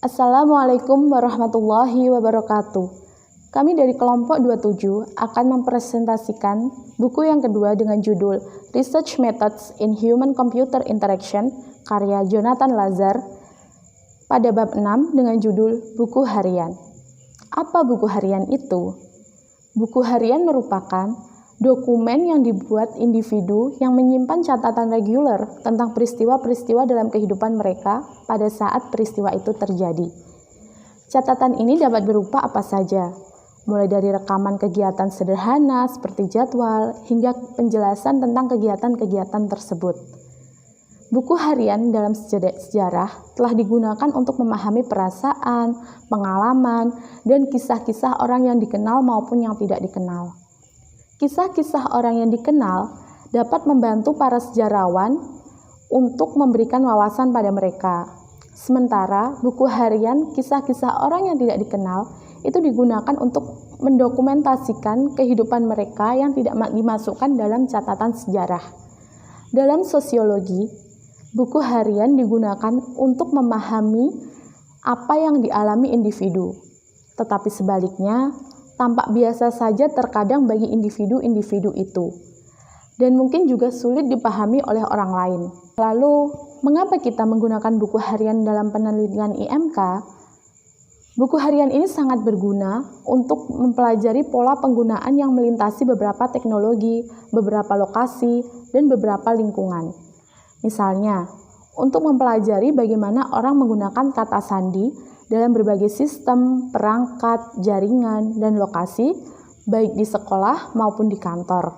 Assalamualaikum warahmatullahi wabarakatuh. Kami dari kelompok 27 akan mempresentasikan buku yang kedua dengan judul Research Methods in Human-Computer Interaction karya Jonathan Lazar pada bab 6 dengan judul Buku Harian. Apa buku harian itu? Buku harian merupakan dokumen yang dibuat individu yang menyimpan catatan reguler tentang peristiwa-peristiwa dalam kehidupan mereka pada saat peristiwa itu terjadi. Catatan ini dapat berupa apa saja, mulai dari rekaman kegiatan sederhana seperti jadwal hingga penjelasan tentang kegiatan-kegiatan tersebut. Buku harian dalam sejarah telah digunakan untuk memahami perasaan, pengalaman, dan kisah-kisah orang yang dikenal maupun yang tidak dikenal. Kisah-kisah orang yang dikenal dapat membantu para sejarawan untuk memberikan wawasan pada mereka. Sementara buku harian kisah-kisah orang yang tidak dikenal itu digunakan untuk mendokumentasikan kehidupan mereka yang tidak dimasukkan dalam catatan sejarah. Dalam sosiologi, buku harian digunakan untuk memahami apa yang dialami individu. Tetapi sebaliknya, tampak biasa saja terkadang bagi individu-individu itu, dan mungkin juga sulit dipahami oleh orang lain. Lalu, mengapa kita menggunakan buku harian dalam penelitian IMK? Buku harian ini sangat berguna untuk mempelajari pola penggunaan yang melintasi beberapa teknologi, beberapa lokasi, dan beberapa lingkungan. Misalnya, untuk mempelajari bagaimana orang menggunakan kata sandi dalam berbagai sistem, perangkat, jaringan, dan lokasi, baik di sekolah maupun di kantor.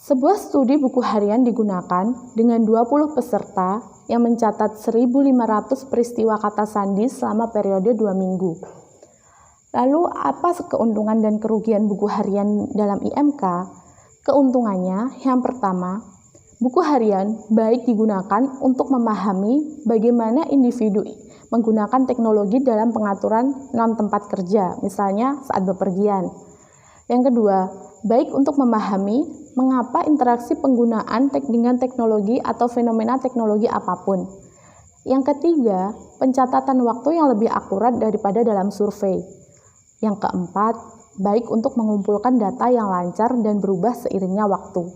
Sebuah studi buku harian digunakan dengan 20 peserta yang mencatat 1.500 peristiwa kata sandi selama periode 2 minggu. Lalu, apa keuntungan dan kerugian buku harian dalam IMK? Keuntungannya, yang pertama, buku harian baik digunakan untuk memahami bagaimana individu menggunakan teknologi dalam pengaturan non-tempat kerja, misalnya saat bepergian. Yang kedua, baik untuk memahami mengapa interaksi penggunaan dengan teknologi atau fenomena teknologi apapun. Yang ketiga, pencatatan waktu yang lebih akurat daripada dalam survei. Yang keempat, baik untuk mengumpulkan data yang lancar dan berubah seiringnya waktu.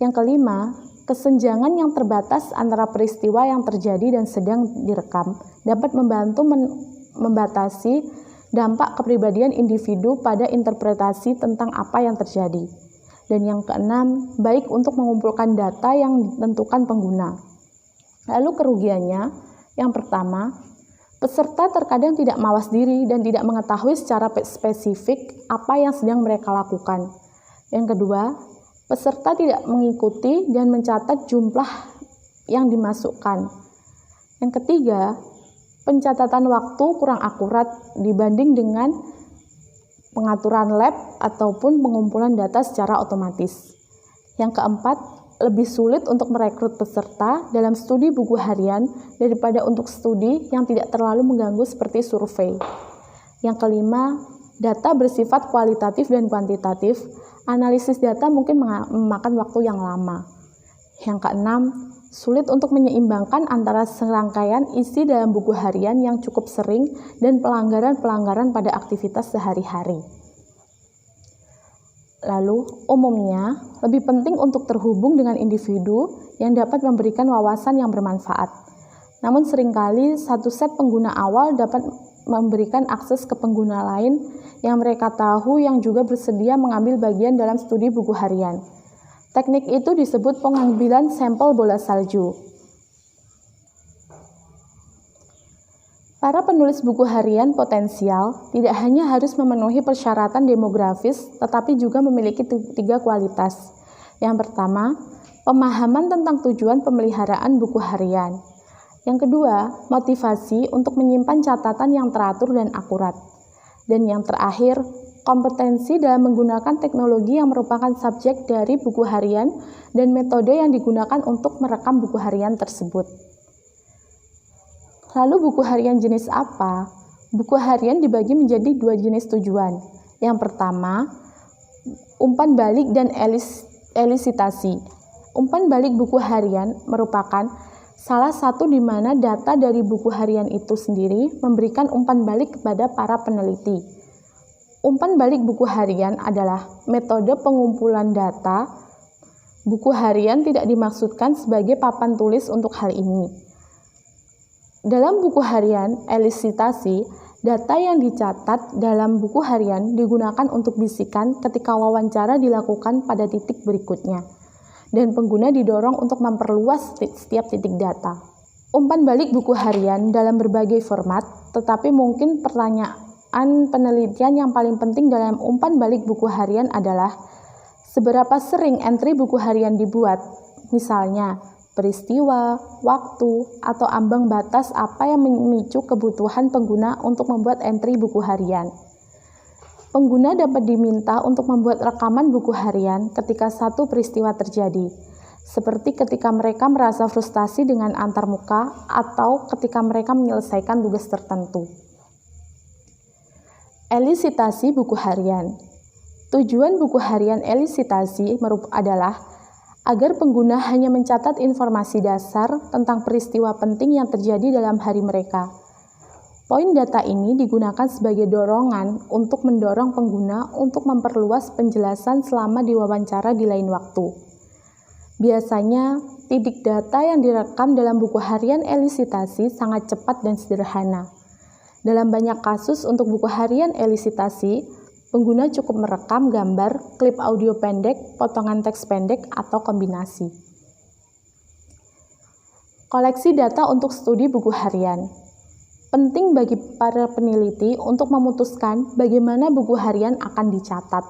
Yang kelima, kesenjangan yang terbatas antara peristiwa yang terjadi dan sedang direkam dapat membantu membatasi dampak kepribadian individu pada interpretasi tentang apa yang terjadi. Dan yang keenam, baik untuk mengumpulkan data yang ditentukan pengguna. Lalu kerugiannya, yang pertama, peserta terkadang tidak mawas diri dan tidak mengetahui secara spesifik apa yang sedang mereka lakukan. Yang kedua, peserta tidak mengikuti dan mencatat jumlah yang dimasukkan. Yang ketiga, pencatatan waktu kurang akurat dibanding dengan pengaturan lab ataupun pengumpulan data secara otomatis. Yang keempat, lebih sulit untuk merekrut peserta dalam studi buku harian daripada untuk studi yang tidak terlalu mengganggu seperti survei. Yang kelima, data bersifat kualitatif dan kuantitatif. Analisis data mungkin memakan waktu yang lama. Yang keenam, sulit untuk menyeimbangkan antara serangkaian isi dalam buku harian yang cukup sering dan pelanggaran-pelanggaran pada aktivitas sehari-hari. Lalu, umumnya, lebih penting untuk terhubung dengan individu yang dapat memberikan wawasan yang bermanfaat. Namun seringkali satu set pengguna awal dapat memberikan akses ke pengguna lain yang mereka tahu yang juga bersedia mengambil bagian dalam studi buku harian. Teknik itu disebut pengambilan sampel bola salju. Para penulis buku harian potensial tidak hanya harus memenuhi persyaratan demografis, tetapi juga memiliki 3 kualitas. Yang pertama, pemahaman tentang tujuan pemeliharaan buku harian. Yang kedua, motivasi untuk menyimpan catatan yang teratur dan akurat. Dan yang terakhir, kompetensi dalam menggunakan teknologi yang merupakan subjek dari buku harian dan metode yang digunakan untuk merekam buku harian tersebut. Lalu buku harian jenis apa? Buku harian dibagi menjadi 2 jenis tujuan. Yang pertama, umpan balik dan elisitasi. Umpan balik buku harian merupakan Salah satu di mana data dari buku harian itu sendiri memberikan umpan balik kepada para peneliti. Umpan balik buku harian adalah metode pengumpulan data. Buku harian tidak dimaksudkan sebagai papan tulis untuk hal ini. Dalam buku harian elisitasi, data yang dicatat dalam buku harian digunakan untuk bisikan ketika wawancara dilakukan pada titik berikutnya, dan pengguna didorong untuk memperluas setiap titik data. Umpan balik buku harian dalam berbagai format, tetapi mungkin pertanyaan penelitian yang paling penting dalam umpan balik buku harian adalah seberapa sering entry buku harian dibuat, misalnya peristiwa, waktu, atau ambang batas apa yang memicu kebutuhan pengguna untuk membuat entry buku harian. Pengguna dapat diminta untuk membuat rekaman buku harian ketika satu peristiwa terjadi, seperti ketika mereka merasa frustasi dengan antarmuka atau ketika mereka menyelesaikan tugas tertentu. Elisitasi buku harian. Tujuan buku harian elisitasi adalah agar pengguna hanya mencatat informasi dasar tentang peristiwa penting yang terjadi dalam hari mereka. Poin data ini digunakan sebagai dorongan untuk mendorong pengguna untuk memperluas penjelasan selama diwawancara di lain waktu. Biasanya, titik data yang direkam dalam buku harian elisitasi sangat cepat dan sederhana. Dalam banyak kasus untuk buku harian elisitasi, pengguna cukup merekam gambar, klip audio pendek, potongan teks pendek, atau kombinasi. Koleksi data untuk studi buku harian. Penting bagi para peneliti untuk memutuskan bagaimana buku harian akan dicatat.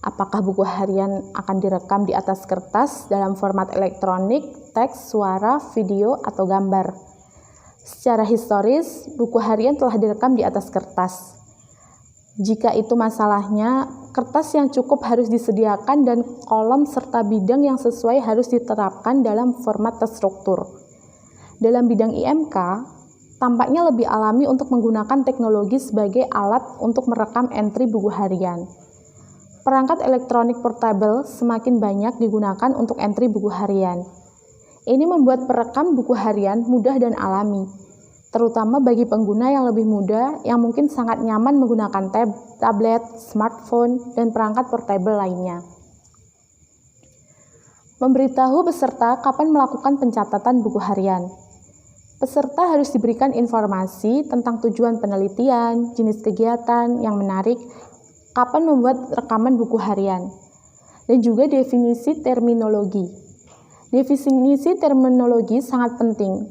Apakah buku harian akan direkam di atas kertas dalam format elektronik, teks, suara, video, atau gambar. Secara historis, buku harian telah direkam di atas kertas. Jika itu masalahnya, kertas yang cukup harus disediakan dan kolom serta bidang yang sesuai harus diterapkan dalam format terstruktur. Dalam bidang IMK, tampaknya lebih alami untuk menggunakan teknologi sebagai alat untuk merekam entry buku harian. Perangkat elektronik portable semakin banyak digunakan untuk entry buku harian. Ini membuat perekam buku harian mudah dan alami, terutama bagi pengguna yang lebih muda yang mungkin sangat nyaman menggunakan tablet, smartphone, dan perangkat portable lainnya. Memberitahu peserta kapan melakukan pencatatan buku harian. Peserta harus diberikan informasi tentang tujuan penelitian, jenis kegiatan yang menarik, kapan membuat rekaman buku harian, dan juga definisi terminologi. Definisi terminologi sangat penting,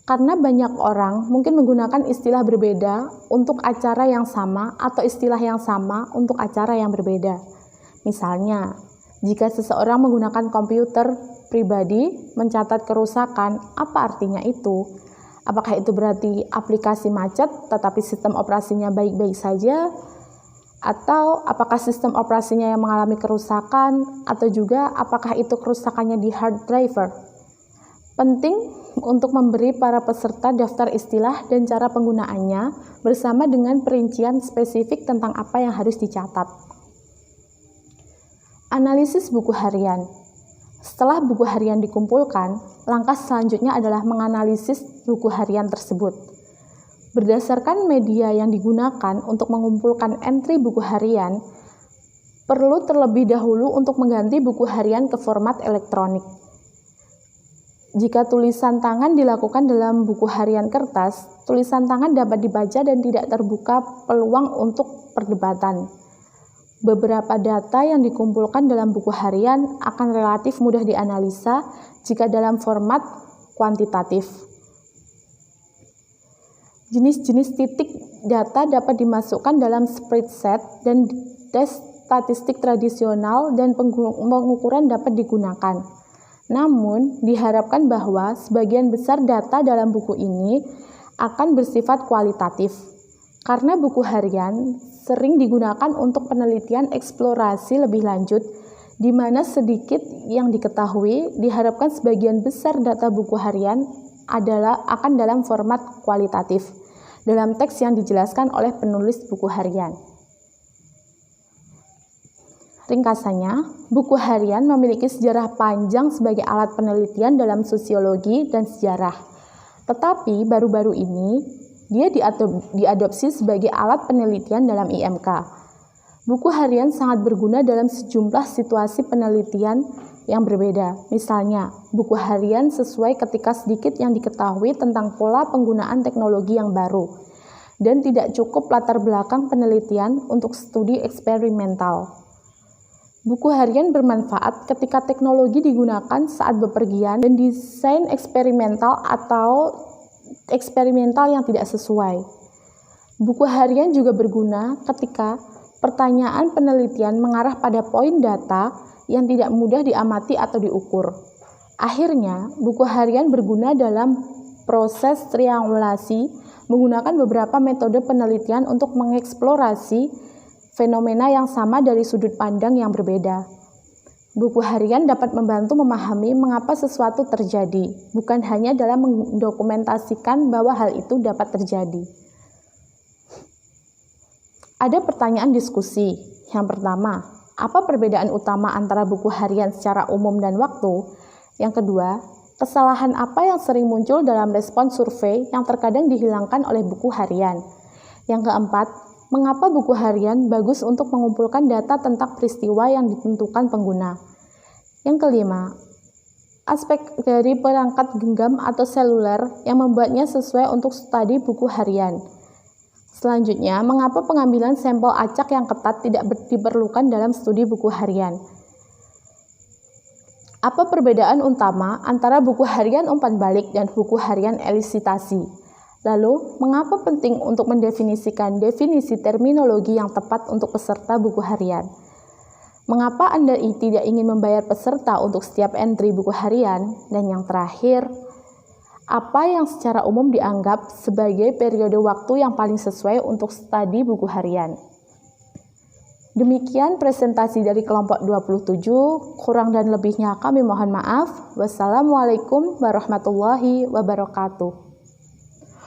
karena banyak orang mungkin menggunakan istilah berbeda untuk acara yang sama atau istilah yang sama untuk acara yang berbeda. Misalnya, jika seseorang menggunakan komputer pribadi mencatat kerusakan, apa artinya itu? Apakah itu berarti aplikasi macet tetapi sistem operasinya baik-baik saja? Atau apakah sistem operasinya yang mengalami kerusakan? Atau juga apakah itu kerusakannya di hard driver? Penting untuk memberi para peserta daftar istilah dan cara penggunaannya bersama dengan perincian spesifik tentang apa yang harus dicatat. Analisis buku harian. Setelah buku harian dikumpulkan, langkah selanjutnya adalah menganalisis buku harian tersebut. Berdasarkan media yang digunakan untuk mengumpulkan entry buku harian, perlu terlebih dahulu untuk mengganti buku harian ke format elektronik. Jika tulisan tangan dilakukan dalam buku harian kertas, tulisan tangan dapat dibaca dan tidak terbuka peluang untuk perdebatan. Beberapa data yang dikumpulkan dalam buku harian akan relatif mudah dianalisa jika dalam format kuantitatif. Jenis-jenis titik data dapat dimasukkan dalam spreadsheet dan tes statistik tradisional dan pengukuran dapat digunakan. Namun, diharapkan bahwa sebagian besar data dalam buku ini akan bersifat kualitatif, karena buku harian sering digunakan untuk penelitian eksplorasi lebih lanjut, di mana sedikit yang diketahui, diharapkan sebagian besar data buku harian akan dalam format kualitatif, dalam teks yang dijelaskan oleh penulis buku harian. Ringkasannya, buku harian memiliki sejarah panjang sebagai alat penelitian dalam sosiologi dan sejarah. Tetapi baru-baru ini, dia diadopsi sebagai alat penelitian dalam IMK. Buku harian sangat berguna dalam sejumlah situasi penelitian yang berbeda. Misalnya, buku harian sesuai ketika sedikit yang diketahui tentang pola penggunaan teknologi yang baru, dan tidak cukup latar belakang penelitian untuk studi eksperimental. Buku harian bermanfaat ketika teknologi digunakan saat bepergian dan desain eksperimental atau eksperimental yang tidak sesuai. Buku harian juga berguna ketika pertanyaan penelitian mengarah pada poin data yang tidak mudah diamati atau diukur. Akhirnya, buku harian berguna dalam proses triangulasi menggunakan beberapa metode penelitian untuk mengeksplorasi fenomena yang sama dari sudut pandang yang berbeda. Buku harian dapat membantu memahami mengapa sesuatu terjadi, bukan hanya dalam mendokumentasikan bahwa hal itu dapat terjadi. Ada pertanyaan diskusi. Yang pertama, apa perbedaan utama antara buku harian secara umum dan waktu? Yang kedua, kesalahan apa yang sering muncul dalam respon survei yang terkadang dihilangkan oleh buku harian? Yang keempat, mengapa buku harian bagus untuk mengumpulkan data tentang peristiwa yang ditentukan pengguna? Yang kelima, aspek dari perangkat genggam atau seluler yang membuatnya sesuai untuk studi buku harian. Selanjutnya, mengapa pengambilan sampel acak yang ketat tidak diperlukan dalam studi buku harian? Apa perbedaan utama antara buku harian umpan balik dan buku harian elisitasi? Lalu, mengapa penting untuk mendefinisikan definisi terminologi yang tepat untuk peserta buku harian? Mengapa Anda tidak ingin membayar peserta untuk setiap entry buku harian? Dan yang terakhir, apa yang secara umum dianggap sebagai periode waktu yang paling sesuai untuk studi buku harian? Demikian presentasi dari kelompok 27, kurang dan lebihnya kami mohon maaf. Wassalamualaikum warahmatullahi wabarakatuh.